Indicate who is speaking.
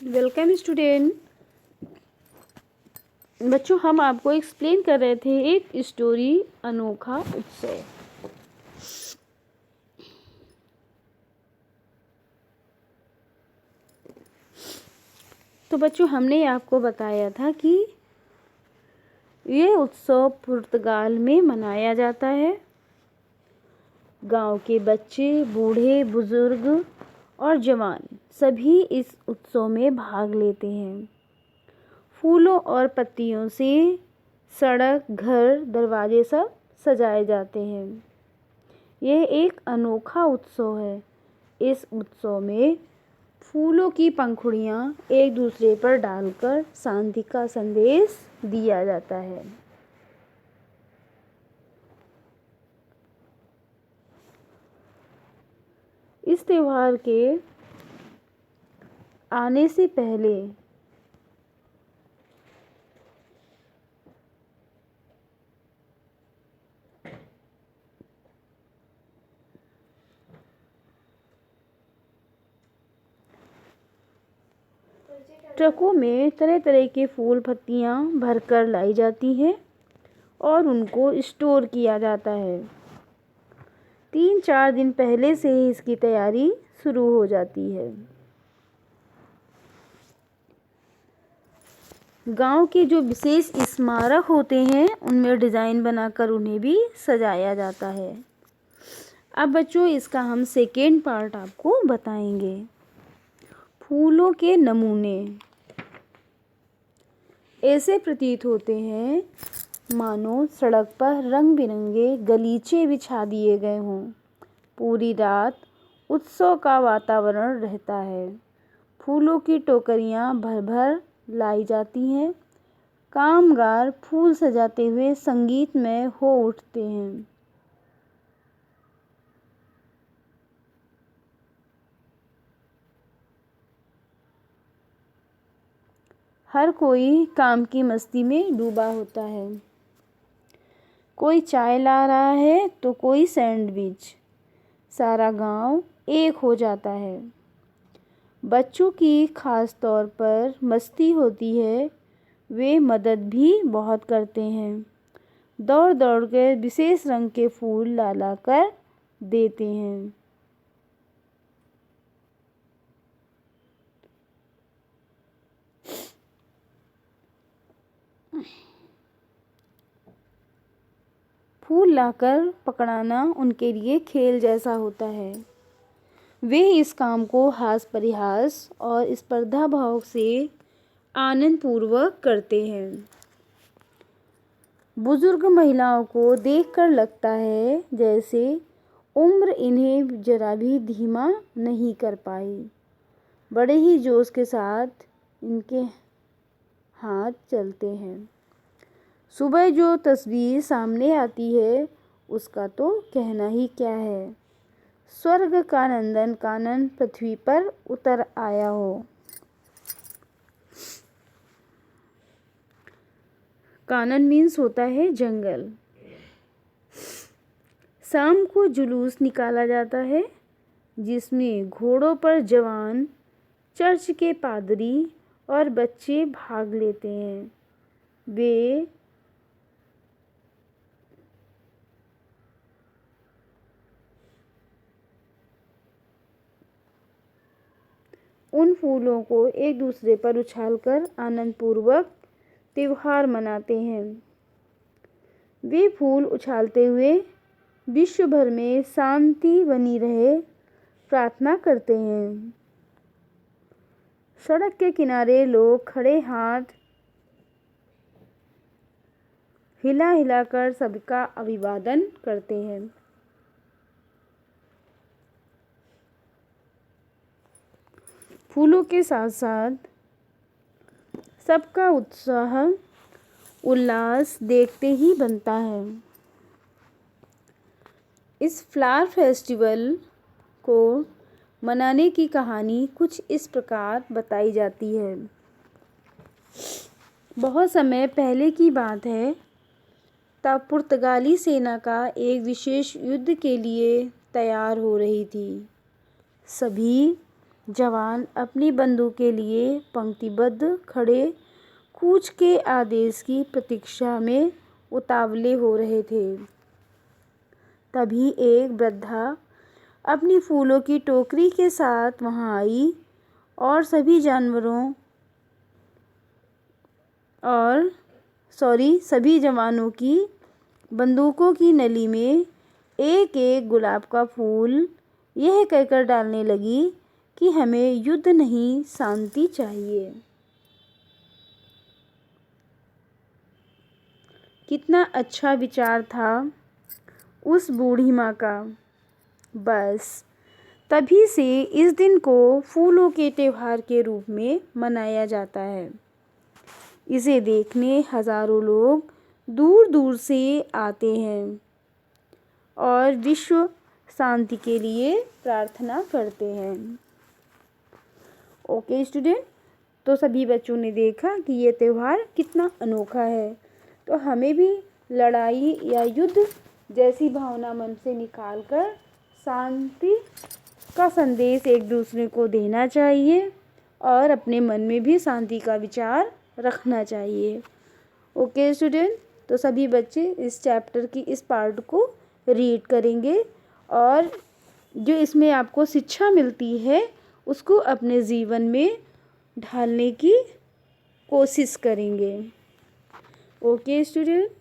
Speaker 1: Welcome student. बच्चों, हम आपको एक्सप्लेन कर रहे थे एक स्टोरी अनोखा उत्सव। तो बच्चों, हमने आपको बताया था कि ये उत्सव पुर्तगाल में मनाया जाता है। गांव के बच्चे, बूढ़े, बुजुर्ग और जवान सभी इस उत्सव में भाग लेते हैं। फूलों और पत्तियों से सड़क, घर, दरवाजे सब सजाए जाते हैं। यह एक अनोखा उत्सव है। इस उत्सव में फूलों की पंखुड़ियाँ एक दूसरे पर डालकर शांति का संदेश दिया जाता है। इस त्योहार के आने से पहले ट्रकों में तरह तरह के फूल पत्तियाँ भरकर लाई जाती हैं और उनको स्टोर किया जाता है। 3-4 दिन पहले से ही इसकी तैयारी शुरू हो जाती है। गांव के जो विशेष स्मारक होते हैं उनमें डिज़ाइन बनाकर उन्हें भी सजाया जाता है। अब बच्चों, इसका हम सेकेंड पार्ट आपको बताएंगे। फूलों के नमूने ऐसे प्रतीत होते हैं मानो सड़क पर रंग बिरंगे गलीचे बिछा दिए गए हों। पूरी रात उत्सव का वातावरण रहता है। फूलों की टोकरियां भर भर लाई जाती हैं। कामगार फूल सजाते हुए संगीतमय हो उठते हैं। हर कोई काम की मस्ती में डूबा होता है। कोई चाय ला रहा है तो कोई सैंडविच। सारा गांव एक हो जाता है। बच्चों की खास तौर पर मस्ती होती है। वे मदद भी बहुत करते हैं। दौड़ दौड़ कर विशेष रंग के फूल ला ला कर देते हैं। फूल लाकर पकड़ाना उनके लिए खेल जैसा होता है। वे इस काम को हास परिहास और स्पर्धा भाव से आनंद पूर्वक करते हैं। बुजुर्ग महिलाओं को देखकर लगता है जैसे उम्र इन्हें जरा भी धीमा नहीं कर पाई। बड़े ही जोश के साथ इनके हाथ चलते हैं। सुबह जो तस्वीर सामने आती है उसका तो कहना ही क्या है। स्वर्ग का नंदन कानन पृथ्वी पर उतर आया हो। कानन मीन्स होता है जंगल। शाम को जुलूस निकाला जाता है जिसमें घोड़ों पर जवान, चर्च के पादरी और बच्चे भाग लेते हैं। वे उन फूलों को एक दूसरे पर उछालकर आनंदपूर्वक त्योहार मनाते हैं। वे फूल उछालते हुए विश्व भर में शांति बनी रहे प्रार्थना करते हैं। सड़क के किनारे लोग खड़े हाथ हिला हिलाकर सबका अभिवादन करते हैं। फूलों के साथ साथ सबका उत्साह उल्लास देखते ही बनता है। इस फ्लावर फेस्टिवल को मनाने की कहानी कुछ इस प्रकार बताई जाती है। बहुत समय पहले की बात है, तब पुर्तगाली सेना का एक विशेष युद्ध के लिए तैयार हो रही थी। सभी जवान अपनी बंदूक के लिए पंक्तिबद्ध खड़े कूच के आदेश की प्रतीक्षा में उतावले हो रहे थे। तभी एक वृद्धा अपनी फूलों की टोकरी के साथ वहां आई और सभी जवानों की बंदूकों की नली में एक एक गुलाब का फूल यह कहकर डालने लगी कि हमें युद्ध नहीं, शांति चाहिए। कितना अच्छा विचार था उस बूढ़ी माँ का। बस तभी से इस दिन को फूलों के त्योहार के रूप में मनाया जाता है। इसे देखने हजारों लोग दूर दूर से आते हैं और विश्व शांति के लिए प्रार्थना करते हैं। ओके स्टूडेंट, तो सभी बच्चों ने देखा कि ये त्यौहार कितना अनोखा है। तो हमें भी लड़ाई या युद्ध जैसी भावना मन से निकालकर शांति का संदेश एक दूसरे को देना चाहिए और अपने मन में भी शांति का विचार रखना चाहिए। ओके स्टूडेंट, तो सभी बच्चे इस चैप्टर की इस पार्ट को रीड करेंगे और जो इसमें आपको शिक्षा मिलती है उसको अपने जीवन में ढालने की कोशिश करेंगे। Okay student.